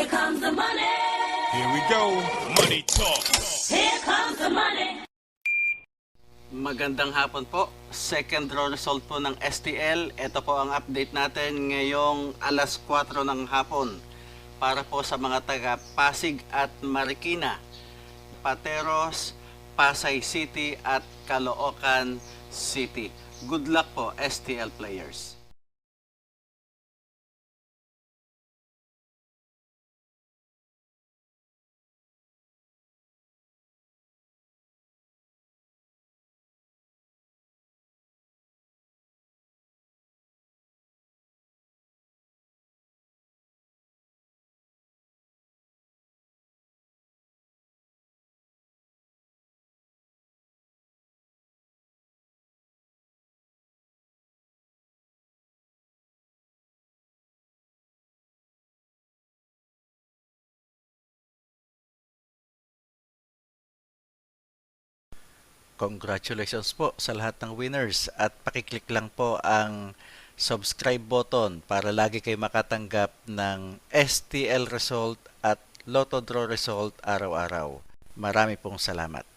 comes the money. Here we go. Money talk. Here comes the money. Magandang hapon po. Second draw result po ng STL. Ito po ang update natin ngayong alas 4 ng hapon. Para po sa mga taga Pasig at Marikina, Pateros, Pasay City at Caloocan City. Good luck po, STL players. Congratulations po sa lahat ng winners at pakiclick lang po ang subscribe button para lagi kayo makatanggap ng STL result at Lotto Draw result araw-araw. Marami pong salamat.